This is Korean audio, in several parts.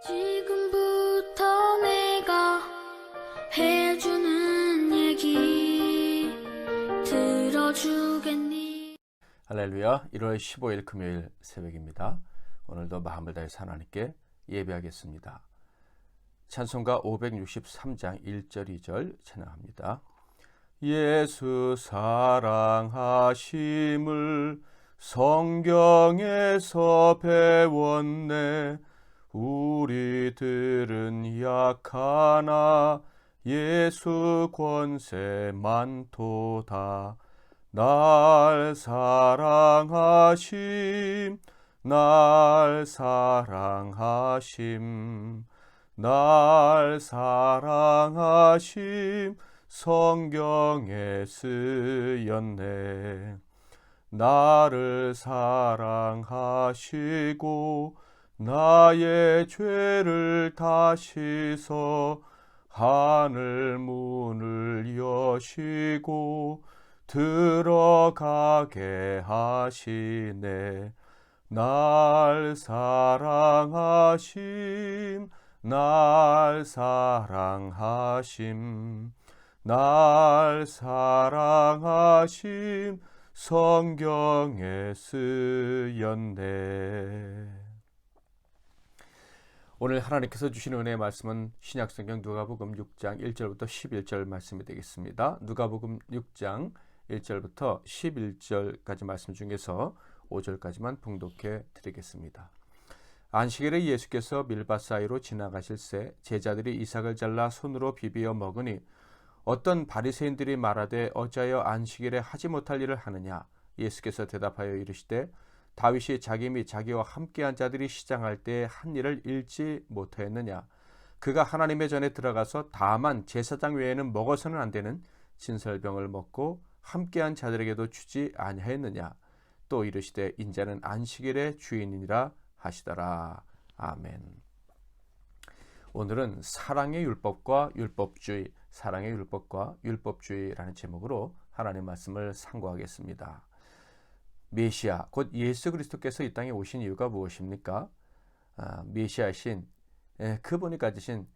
지금부터 내가 해주는 얘기 들어주겠니? 할렐루야. 1월 15일 금요일 새벽입니다. 오늘도 마음을 다해서 하나님께 예배하겠습니다. 찬송가 563장 1절 2절 찬양합니다. 예수 사랑하심을 성경에서 배웠네. 우리들은 약하나 예수 권세 많도다. 날 사랑하심, 날 사랑하심, 날 사랑하심, 성경에 쓰였네. 나를 사랑하시고 나의 죄를 다 씻어 하늘 문을 여시고 들어가게 하시네. 날 사랑하심, 날 사랑하심, 날 사랑하심, 성경에 쓰였네. 오늘 하나님께서 주신 은혜의 말씀은 신약성경 누가복음 6장 1절부터 11절 말씀이 되겠습니다. 누가복음 6장 1절부터 11절까지 말씀 중에서 5절까지만 봉독해 드리겠습니다. 안식일에 예수께서 밀밭 사이로 지나가실새 제자들이 이삭을 잘라 손으로 비비어 먹으니 어떤 바리새인들이 말하되 어찌하여 안식일에 하지 못할 일을 하느냐. 예수께서 대답하여 이르시되 다윗이 자기 및 자기와 함께한 자들이 시장할 때 한 일을 잃지 못하였느냐. 그가 하나님의 전에 들어가서 다만 제사장 외에는 먹어서는 안 되는 진설병을 먹고 함께한 자들에게도 주지 아니하였느냐. 또 이르시되 인자는 안식일의 주인이니라 하시더라. 아멘. 오늘은 사랑의 율법과 율법주의, 사랑의 율법과 율법주의라는 제목으로 하나님의 말씀을 상고하겠습니다. 메시아, 곧 예수 그리스도께서 이 땅에 오신 이유가 무엇입니까? 메시아신, 그분이 가지신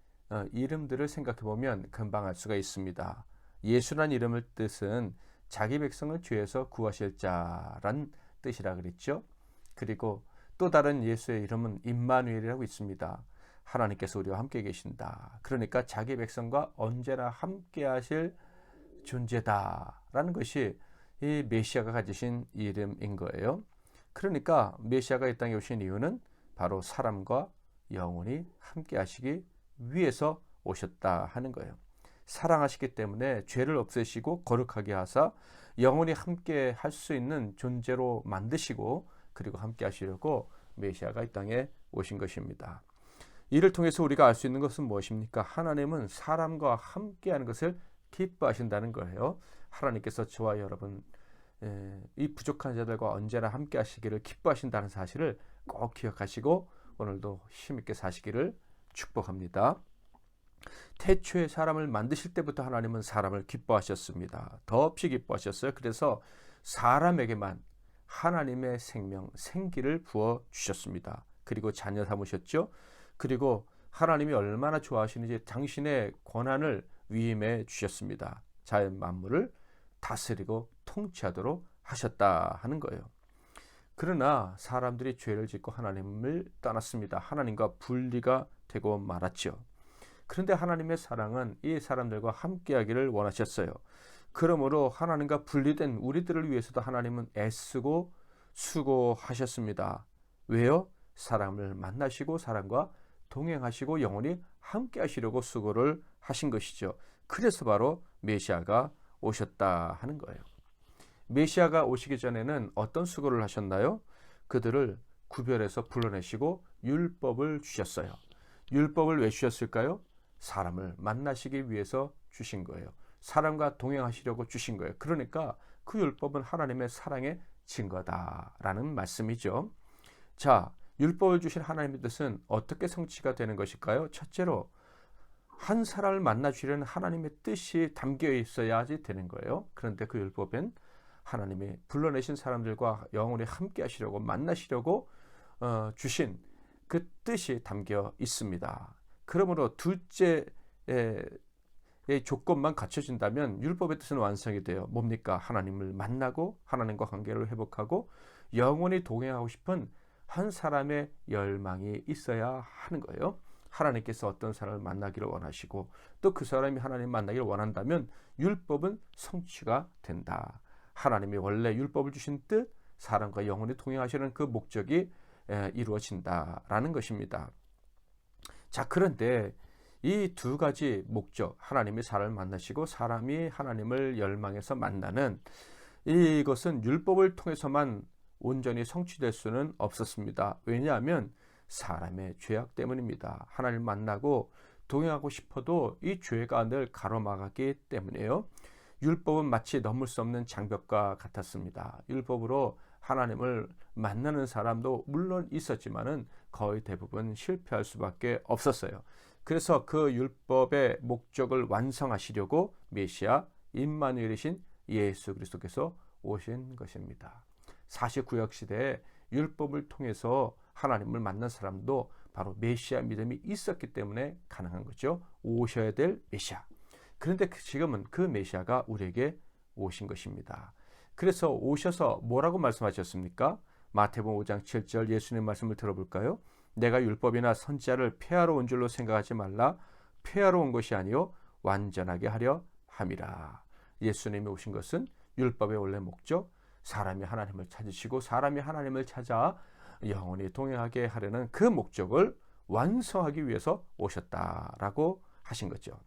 이름들을 생각해보면 금방 알 수가 있습니다. 예수란 이름의 뜻은 자기 백성을 죄에서 구하실 자란 뜻이라 그랬죠. 그리고 또 다른 예수의 이름은 임마누엘이라고 있습니다. 하나님께서 우리와 함께 계신다. 그러니까 자기 백성과 언제나 함께 하실 존재다라는 것이 이 메시아가 가지신 이름인 거예요. 그러니까 메시아가 이 땅에 오신 이유는 바로 사람과 영원히 함께 하시기 위해서 오셨다 하는 거예요. 사랑하시기 때문에 죄를 없애시고 거룩하게 하사 영원히 함께 할 수 있는 존재로 만드시고 그리고 함께 하시려고 메시아가 이 땅에 오신 것입니다. 이를 통해서 우리가 알 수 있는 것은 무엇입니까? 하나님은 사람과 함께하는 것을 기뻐하신다는 거예요. 하나님께서 저와 여러분 이 부족한 자들과 언제나 함께 하시기를 기뻐하신다는 사실을 꼭 기억하시고 오늘도 힘있게 사시기를 축복합니다. 태초에 사람을 만드실 때부터 하나님은 사람을 기뻐하셨습니다. 더없이 기뻐하셨어요. 그래서 사람에게만 하나님의 생명, 생기를 부어주셨습니다. 그리고 자녀 삼으셨죠. 그리고 하나님이 얼마나 좋아하시는지 당신의 권한을 위임해 주셨습니다. 자연 만물을 다스리고 통치하도록 하셨다 하는 거예요. 그러나 사람들이 죄를 짓고 하나님을 떠났습니다. 하나님과 분리가 되고 말았죠. 그런데 하나님의 사랑은 이 사람들과 함께하기를 원하셨어요. 그러므로 하나님과 분리된 우리들을 위해서도 하나님은 애쓰고 수고하셨습니다. 왜요? 사람을 만나시고 사람과 동행하시고 영원히 함께 하시려고 수고를 하신 것이죠. 그래서 바로 메시아가 오셨다 하는 거예요. 메시아가 오시기 전에는 어떤 수고를 하셨나요? 그들을 구별해서 불러내시고 율법을 주셨어요. 율법을 왜 주셨을까요? 사람을 만나시기 위해서 주신 거예요. 사람과 동행하시려고 주신 거예요. 그러니까 그 율법은 하나님의 사랑의 증거다라는 말씀이죠. 자, 율법을 주신 하나님의 뜻은 어떻게 성취가 되는 것일까요? 첫째로 한 사람을 만나 주려는 하나님의 뜻이 담겨 있어야지 되는 거예요. 그런데 그 율법엔 하나님이 불러내신 사람들과 영원히 함께 하시려고 만나시려고 주신 그 뜻이 담겨 있습니다. 그러므로 둘째 조건만 갖춰진다면 율법의 뜻은 완성이 돼요. 뭡니까? 하나님을 만나고 하나님과 관계를 회복하고 영원히 동행하고 싶은 한 사람의 열망이 있어야 하는 거예요. 하나님께서 어떤 사람을 만나기를 원하시고 또 그 사람이 하나님 만나기를 원한다면 율법은 성취가 된다. 하나님이 원래 율법을 주신 뜻, 사람과 영원히 동행하시는 그 목적이 이루어진다라는 것입니다. 자, 그런데 이 두 가지 목적, 하나님이 사람을 만나시고 사람이 하나님을 열망해서 만나는 이것은 율법을 통해서만 온전히 성취될 수는 없었습니다. 왜냐하면 사람의 죄악 때문입니다. 하나님을 만나고 동행하고 싶어도 이 죄가 늘 가로막았기 때문이에요. 율법은 마치 넘을 수 없는 장벽과 같았습니다. 율법으로 하나님을 만나는 사람도 물론 있었지만은 거의 대부분 실패할 수밖에 없었어요. 그래서 그 율법의 목적을 완성하시려고 메시아 임마누엘이신 예수 그리스도께서 오신 것입니다. 사실 구약 시대에 율법을 통해서 하나님을 만난 사람도 바로 메시아 믿음이 있었기 때문에 가능한 거죠. 오셔야 될 메시아. 그런데 지금은 그 메시아가 우리에게 오신 것입니다. 그래서 오셔서 뭐라고 말씀하셨습니까? 마태복음 5장 7절 예수님 말씀을 들어볼까요? 내가 율법이나 선지자를 폐하러 온 줄로 생각하지 말라. 폐하러 온 것이 아니요 완전하게 하려 함이라. 예수님이 오신 것은 율법의 원래 목적, 사람이 하나님을 찾으시고 사람이 하나님을 찾아 영원히 동행하게 하려는 그 목적을 완성하기 위해서 오셨다라고 하신 거죠.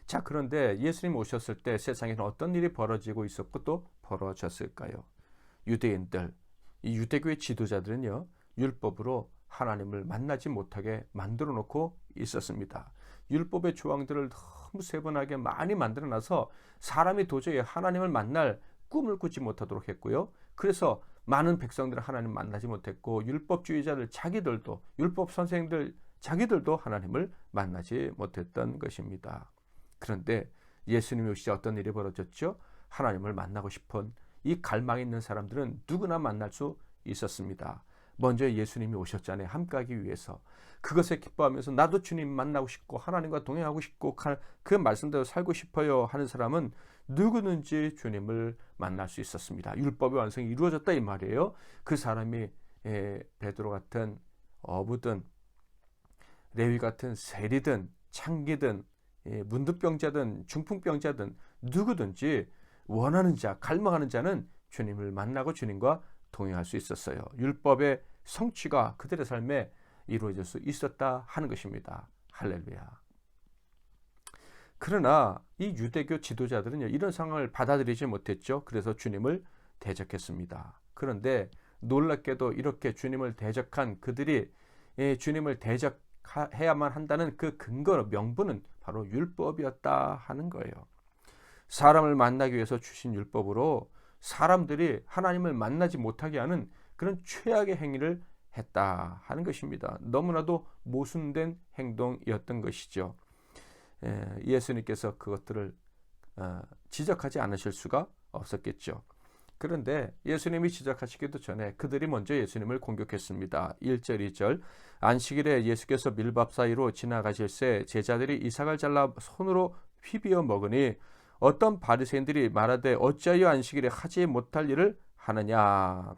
자, 그런데 예수님 오셨을 때 세상에는 어떤 일이 벌어지고 있었고 또 벌어졌을까요? 유대인들, 이 유대교의 지도자들은요, 율법으로 하나님을 만나지 못하게 만들어 놓고 있었습니다. 율법의 조항들을 너무 세분하게 많이 만들어 놔서 사람이 도저히 하나님을 만날 꿈을 꾸지 못하도록 했고요. 그래서 많은 백성들은 하나님 만나지 못했고 율법주의자들 자기들도 율법 선생들 자기들도 하나님을 만나지 못했던 것입니다. 그런데 예수님이 오시자 어떤 일이 벌어졌죠? 하나님을 만나고 싶은 이 갈망이 있는 사람들은 누구나 만날 수 있었습니다. 먼저 예수님이 오셨잖아요. 함께하기 위해서. 그것에 기뻐하면서 나도 주님 만나고 싶고 하나님과 동행하고 싶고 그 말씀대로 살고 싶어요 하는 사람은 누구든지 주님을 만날 수 있었습니다. 율법의 완성이 이루어졌다 이 말이에요. 그 사람이 베드로 같은 어부든 레위 같은 세리든 창기든 문득병자든 중풍병자든 누구든지 원하는 자, 갈망하는 자는 주님을 만나고 주님과 동행할 수 있었어요. 율법의 성취가 그들의 삶에 이루어질 수 있었다 하는 것입니다. 할렐루야. 그러나 이 유대교 지도자들은요, 이런 상황을 받아들이지 못했죠. 그래서 주님을 대적했습니다. 그런데 놀랍게도 이렇게 주님을 대적한 그들이 주님을 대적해야만 한다는 그 근거, 명분은 바로 율법이었다 하는 거예요. 사람을 만나기 위해서 주신 율법으로 사람들이 하나님을 만나지 못하게 하는 그런 최악의 행위를 했다 하는 것입니다. 너무나도 모순된 행동이었던 것이죠. 예수님께서 그것들을 지적하지 않으실 수가 없었겠죠. 그런데 예수님이 지적하시기도 전에 그들이 먼저 예수님을 공격했습니다. 1절 2절 안식일에 예수께서 밀밥 사이로 지나가실새 제자들이 이삭을 잘라 손으로 휘비어 먹으니 어떤 바리새인들이 말하되 어찌하여 안식일에 하지 못할 일을 하느냐.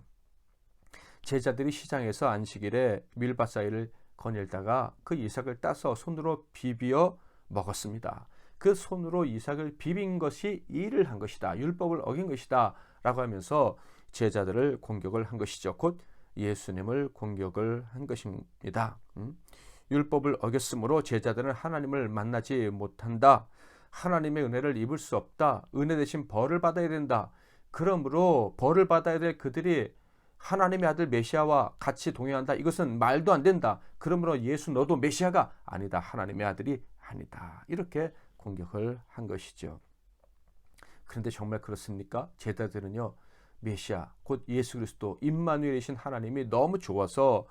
제자들이 시장에서 안식일에 밀밥 사이를 거닐다가 그 이삭을 따서 손으로 비비어 먹었습니다. 그 손으로 이삭을 비빈 것이 일을 한 것이다. 율법을 어긴 것이다. 라고 하면서 제자들을 공격을 한 것이죠. 곧 예수님을 공격을 한 것입니다. 율법을 어겼으므로 제자들은 하나님을 만나지 못한다. 하나님의 은혜를 입을 수 없다. 은혜 대신 벌을 받아야 된다. 그러므로 벌을 받아야 될 그들이 하나님의 아들 메시아와 같이 동행한다. 이것은 말도 안 된다. 그러므로 예수 너도 메시아가 아니다. 하나님의 아들이 아니다. 이렇게 공격을 한 것이죠. 그런데 정말 그렇습니까? 제자들은요, 메시아 곧 예수 그리스도 임마누엘이신 하나님이 너무 좋아서,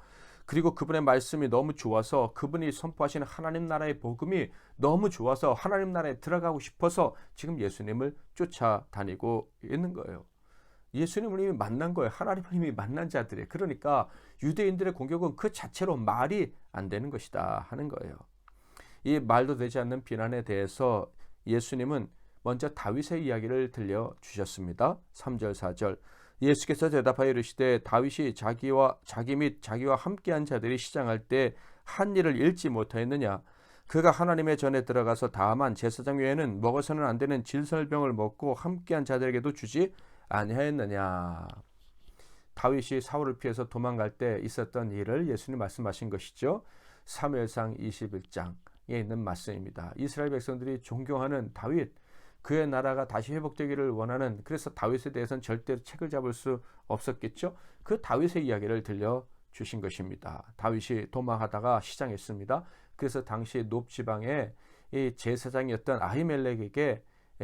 그리고 그분의 말씀이 너무 좋아서, 그분이 선포하시는 하나님 나라의 복음이 너무 좋아서 하나님 나라에 들어가고 싶어서 지금 예수님을 쫓아다니고 있는 거예요. 예수님을 이미 만난 거예요. 하나님을 이미 만난 자들이에요. 그러니까 유대인들의 공격은 그 자체로 말이 안 되는 것이다 하는 거예요. 이 말도 되지 않는 비난에 대해서 예수님은 먼저 다윗의 이야기를 들려주셨습니다. 3절 4절 예수께서 대답하여 이르시되 다윗이 자기 및 자기와 함께한 자들이 시장할 때 한 일을 잃지 못하였느냐. 그가 하나님의 전에 들어가서 다만 제사장 외에는 먹어서는 안 되는 질설병을 먹고 함께한 자들에게도 주지 아니하였느냐. 다윗이 사울을 피해서 도망갈 때 있었던 일을 예수님 말씀하신 것이죠. 사무엘상 21장에 있는 말씀입니다. 이스라엘 백성들이 존경하는 다윗, 그의 나라가 다시 회복되기를 원하는, 그래서 다윗에 대해서는 절대로 책을 잡을 수 없었겠죠. 그 다윗의 이야기를 들려주신 것입니다. 다윗이 도망하다가 시장했습니다. 그래서 당시 높 지방의 이 제사장이었던 아히멜렉에게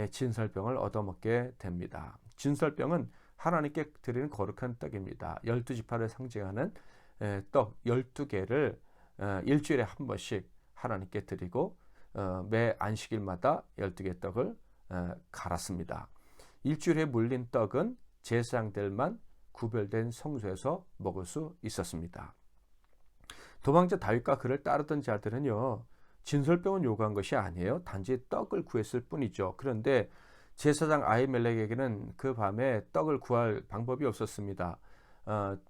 진설병을 얻어먹게 됩니다. 진설병은 하나님께 드리는 거룩한 떡입니다. 12지파를 상징하는 떡 12개를 일주일에 한 번씩 하나님께 드리고 매 안식일마다 12개 떡을 갈았습니다. 일주일에 물린 떡은 제사장들만 구별된 성소에서 먹을 수 있었습니다. 도망자 다윗과 그를 따르던 자들은요, 진설병은 요구한 것이 아니에요. 단지 떡을 구했을 뿐이죠. 그런데 제사장 아히멜렉에게는 그 밤에 떡을 구할 방법이 없었습니다.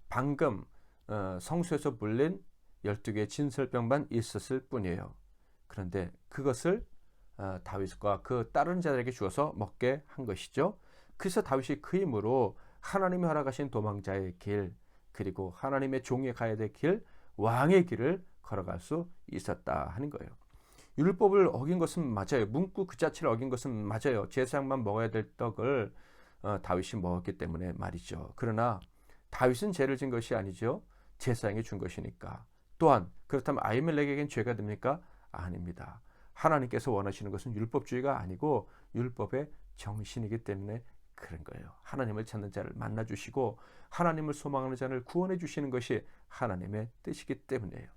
방금 성소에서 물린 12개의 진설병만 있었을 뿐이에요. 그런데 그것을 다윗과 그 다른 자들에게 주어서 먹게 한 것이죠. 그래서 다윗이 그 힘으로 하나님이 허락하신 도망자의 길, 그리고 하나님의 종이 가야 될 길, 왕의 길을 걸어갈 수 있었다 하는 거예요. 율법을 어긴 것은 맞아요. 문구 그 자체를 어긴 것은 맞아요. 제사장만 먹어야 될 떡을 다윗이 먹었기 때문에 말이죠. 그러나 다윗은 죄를 진 것이 아니죠. 제사장이 준 것이니까. 또한 그렇다면 아히멜렉에겐 죄가 됩니까? 아닙니다. 하나님께서 원하시는 것은 율법주의가 아니고 율법의 정신이기 때문에 그런 거예요. 하나님을 찾는 자를 만나주시고 하나님을 소망하는 자를 구원해 주시는 것이 하나님의 뜻이기 때문이에요.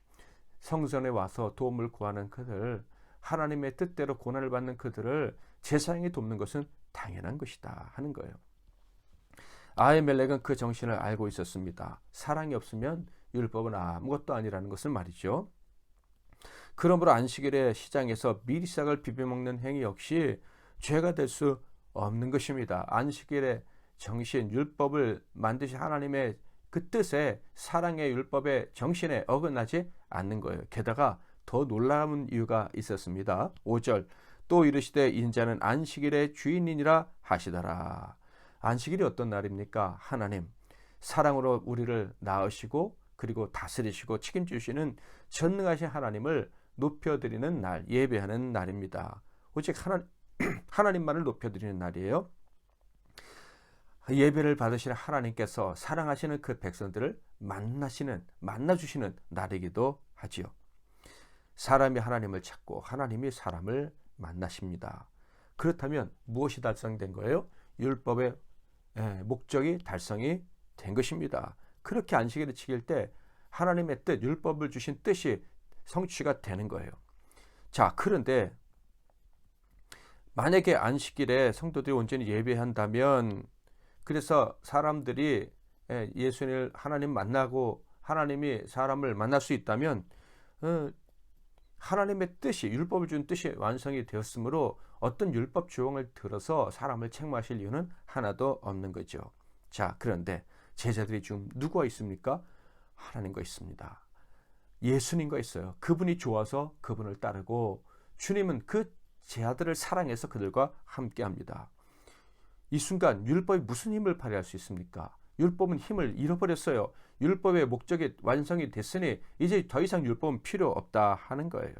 성전에 와서 도움을 구하는 그들, 하나님의 뜻대로 고난을 받는 그들을 제사장이 돕는 것은 당연한 것이다 하는 거예요. 아히멜렉은 그 정신을 알고 있었습니다. 사랑이 없으면 율법은 아무것도 아니라는 것을 말이죠. 그러므로 안식일에 시장에서 미리싹을 비벼먹는 행위 역시 죄가 될 수 없는 것입니다. 안식일의 정신, 율법을 만드신 하나님의 그 뜻에, 사랑의 율법의 정신에 어긋나지 않는 거예요. 게다가 더 놀라운 이유가 있었습니다. 5절 또 이르시되 인자는 안식일의 주인이니라 하시더라. 안식일이 어떤 날입니까? 하나님 사랑으로 우리를 낳으시고 그리고 다스리시고 책임지시는 전능하신 하나님을 높여드리는 날, 예배하는 날입니다. 오직 하나님만을 높여드리는 날이에요. 예배를 받으시는 하나님께서 사랑하시는 그 백성들을 만나주시는 날이기도 하지요. 사람이 하나님을 찾고 하나님이 사람을 만나십니다. 그렇다면 무엇이 달성된 거예요? 율법의 목적이 달성이 된 것입니다. 그렇게 안식일을 지킬 때 하나님의 뜻, 율법을 주신 뜻이 성취가 되는 거예요. 자, 그런데 만약에 안식일에 성도들이 온전히 예배한다면, 그래서 사람들이 예수님을 하나님 만나고 하나님이 사람을 만날 수 있다면 하나님의 뜻이, 율법을 준 뜻이 완성이 되었으므로 어떤 율법 조항을 들어서 사람을 책망하실 이유는 하나도 없는 거죠. 자, 그런데 제자들이 지금 누구와 있습니까? 하나님과 있습니다. 예수님과 있어요. 그분이 좋아서 그분을 따르고 주님은 그 제자들을 사랑해서 그들과 함께합니다. 이 순간 율법이 무슨 힘을 발휘할 수 있습니까? 율법은 힘을 잃어버렸어요. 율법의 목적이 완성이 됐으니 이제 더 이상 율법은 필요 없다 하는 거예요.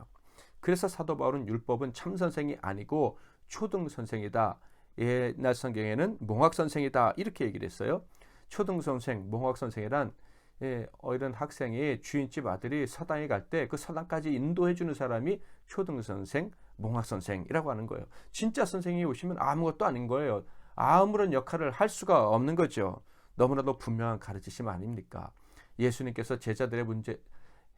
그래서 사도 바울은 율법은 참 선생이 아니고 초등 선생이다. 옛날 성경에는 몽학 선생이다 이렇게 얘기를 했어요. 초등 선생, 몽학 선생이란 이런 학생이 주인집 아들이 서당에 갈 때 그 서당까지 인도해 주는 사람이 초등 선생, 몽학 선생이라고 하는 거예요. 진짜 선생님이 오시면 아무것도 아닌 거예요. 아무런 역할을 할 수가 없는 거죠. 너무나도 분명한 가르치심 아닙니까? 예수님께서 제자들의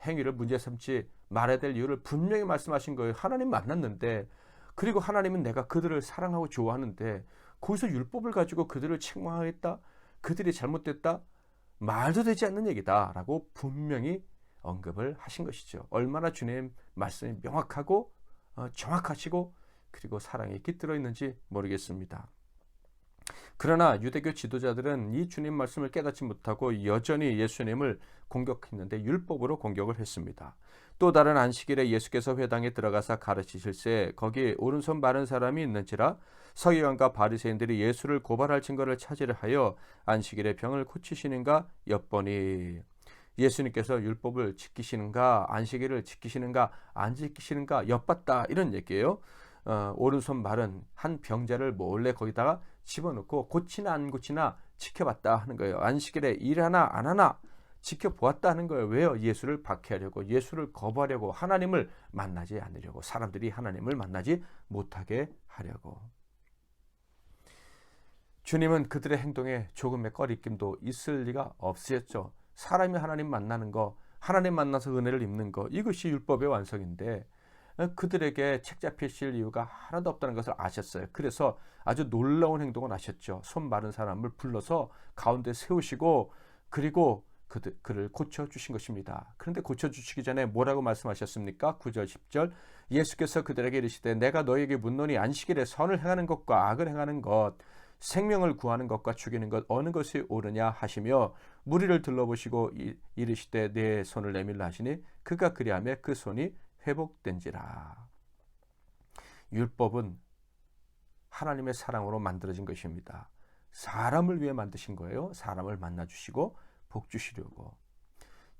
행위를 문제 삼지 말아야 될 이유를 분명히 말씀하신 거예요. 하나님 만났는데, 그리고 하나님은 내가 그들을 사랑하고 좋아하는데 거기서 율법을 가지고 그들을 책망하겠다? 그들이 잘못됐다? 말도 되지 않는 얘기다라고 분명히 언급을 하신 것이죠. 얼마나 주님의 말씀이 명확하고 정확하시고 그리고 사랑이 깃들어 있는지 모르겠습니다. 그러나 유대교 지도자들은 이 주님 말씀을 깨닫지 못하고 여전히 예수님을 공격했는데 율법으로 공격을 했습니다. 또 다른 안식일에 예수께서 회당에 들어가사 가르치실새 거기 오른손 마른 사람이 있는지라 서기관과 바리새인들이 예수를 고발할 증거를 찾으려 하여 안식일에 병을 고치시는가 엿보니 예수님께서 율법을 지키시는가 안식일을 지키시는가 안 지키시는가 엿봤다 이런 얘기예요. 오른손 마른 한 병자를 몰래 거기다가 집어넣고 고치나 안 고치나 지켜봤다 하는 거예요. 안식일에 일하나 안 하나 지켜보았다 하는 거예요. 왜요? 예수를 박해하려고, 예수를 거부하려고, 하나님을 만나지 않으려고, 사람들이 하나님을 만나지 못하게 하려고. 주님은 그들의 행동에 조금의 꺼리낌도 있을 리가 없으셨죠. 사람이 하나님 만나는 거, 하나님 만나서 은혜를 입는 거, 이것이 율법의 완성인데 그들에게 책 잡히실 이유가 하나도 없다는 것을 아셨어요. 그래서 아주 놀라운 행동을 하셨죠. 손 마른 사람을 불러서 가운데 세우시고 그리고 그를 고쳐주신 것입니다. 그런데 고쳐주시기 전에 뭐라고 말씀하셨습니까? 9절 10절 예수께서 그들에게 이르시되 내가 너에게 묻노니 안식일에 선을 행하는 것과 악을 행하는 것 생명을 구하는 것과 죽이는 것 어느 것이 옳으냐 하시며 무리를 둘러보시고 이르시되 내 손을 내밀라 하시니 그가 그리하며 그 손이 회복된지라. 율법은 하나님의 사랑으로 만들어진 것입니다. 사람을 위해 만드신 거예요. 사람을 만나주시고 복 주시려고.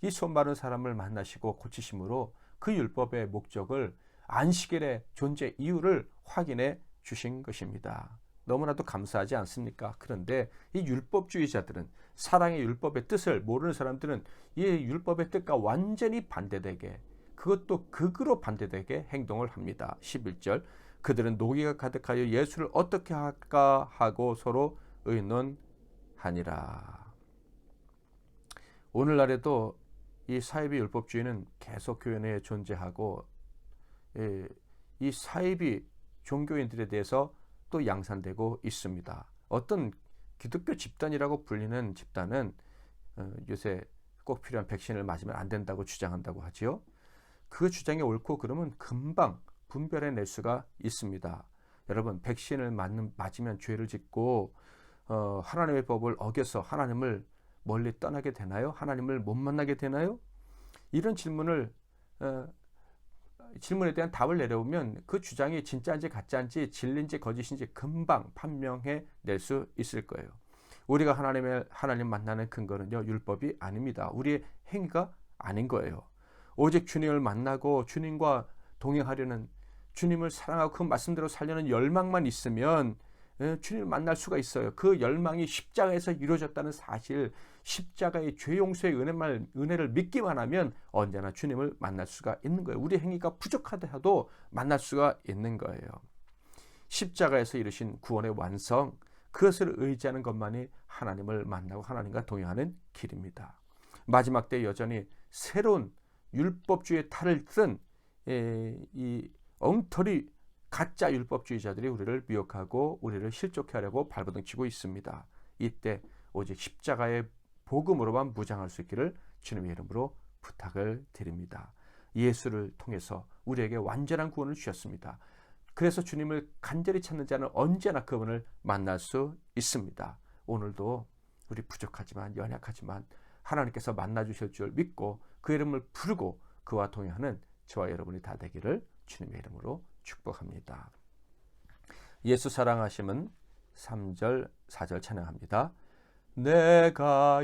이 손 마른 사람을 만나시고 고치심으로 그 율법의 목적을 안식일의 존재 이유를 확인해 주신 것입니다. 너무나도 감사하지 않습니까? 그런데 이 율법주의자들은 사랑의 율법의 뜻을 모르는 사람들은 이 율법의 뜻과 완전히 반대되게 그것도 극으로 반대되게 행동을 합니다. 11절 그들은 노기가 가득하여 예수를 어떻게 할까 하고 서로 의논하니라. 오늘날에도 이 사이비 율법주의는 계속 교회 내에 존재하고 이 사이비 종교인들에 대해서 또 양산되고 있습니다. 어떤 기독교 집단이라고 불리는 집단은 요새 꼭 필요한 백신을 맞으면 안 된다고 주장한다고 하지요. 그 주장이 옳고 그러면 금방 분별해낼 수가 있습니다. 여러분 백신을 맞으면 죄를 짓고 하나님의 법을 어겨서 하나님을 멀리 떠나게 되나요? 하나님을 못 만나게 되나요? 이런 질문에 대한 답을 내려오면 그 주장이 진짜인지 가짜인지 진리인지 거짓인지 금방 판명해 낼 수 있을 거예요. 우리가 하나님 만나는 근거는요 율법이 아닙니다. 우리의 행위가 아닌 거예요. 오직 주님을 만나고 주님과 동행하려는 주님을 사랑하고 그 말씀대로 살려는 열망만 있으면 주님을 만날 수가 있어요. 그 열망이 십자가에서 이루어졌다는 사실, 십자가의 죄 용서의 은혜를 믿기만 하면 언제나 주님을 만날 수가 있는 거예요. 우리 행위가 부족하더라도 만날 수가 있는 거예요. 십자가에서 이루신 구원의 완성, 그것을 의지하는 것만이 하나님을 만나고 하나님과 동행하는 길입니다. 마지막 때 여전히 새로운 율법주의의 탈을 쓴 이 엉터리 가짜 율법주의자들이 우리를 미혹하고 우리를 실족하려고 발버둥치고 있습니다. 이때 오직 십자가의 복음으로만 무장할 수 있기를 주님의 이름으로 부탁을 드립니다. 예수를 통해서 우리에게 완전한 구원을 주셨습니다. 그래서 주님을 간절히 찾는 자는 언제나 그분을 만날 수 있습니다. 오늘도 우리 부족하지만 연약하지만 하나님께서 만나주실 줄 믿고 그 이름을 부르고 그와 동행하는 저와 여러분이 다 되기를 주님의 이름으로 축복합니다. 예수 사랑하심은 3절 4절 찬양합니다. 내가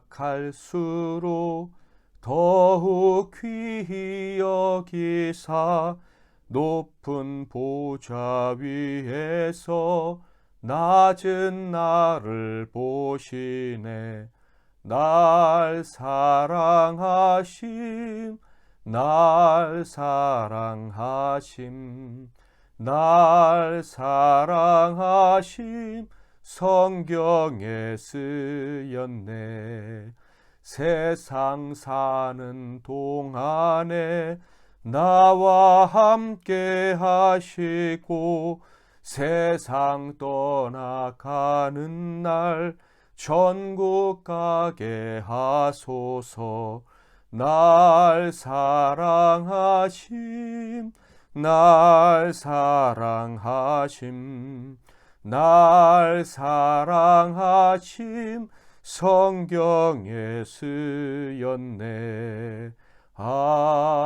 연약할수록 더욱 귀히 여기사 높은 보좌 위에서 낮은 나를 보시네. 날 사랑하심 날 사랑하심 날 사랑하심 성경에 쓰였네. 세상 사는 동안에 나와 함께 하시고 세상 떠나가는 날 천국 가게 하소서. 날 사랑하심, 날 사랑하심, 날 사랑하심, 성경에 쓰였네. 아멘.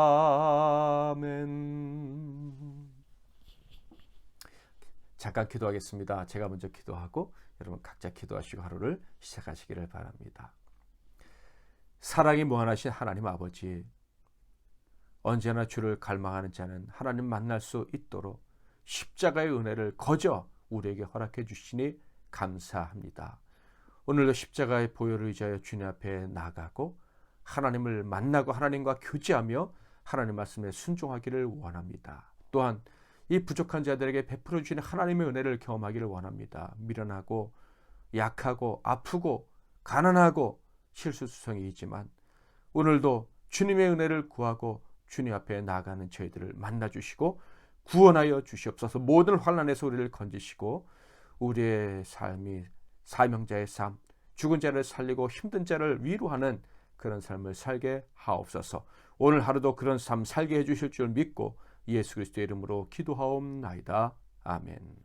잠깐 기도하겠습니다. 제가 먼저 기도하고 여러분 각자 기도하시고 하루를 시작하시기를 바랍니다. 사랑이 무한하신 하나님 아버지, 언제나 주를 갈망하는 자는 하나님 만날 수 있도록 십자가의 은혜를 거저 우리에게 허락해 주시니 감사합니다. 오늘도 십자가의 보혈을 의지하여 주님 앞에 나가고 하나님을 만나고 하나님과 교제하며 하나님 말씀에 순종하기를 원합니다. 또한 이 부족한 자들에게 베풀어 주시는 하나님의 은혜를 경험하기를 원합니다. 미련하고 약하고 아프고 가난하고 실수수성이지만 오늘도 주님의 은혜를 구하고 주님 앞에 나아가는 저희들을 만나주시고 구원하여 주시옵소서. 모든 환난에서 우리를 건지시고 우리의 삶이 사명자의 삶, 죽은 자를 살리고 힘든 자를 위로하는 그런 삶을 살게 하옵소서. 오늘 하루도 그런 삶 살게 해주실 줄 믿고 예수 그리스도의 이름으로 기도하옵나이다. 아멘.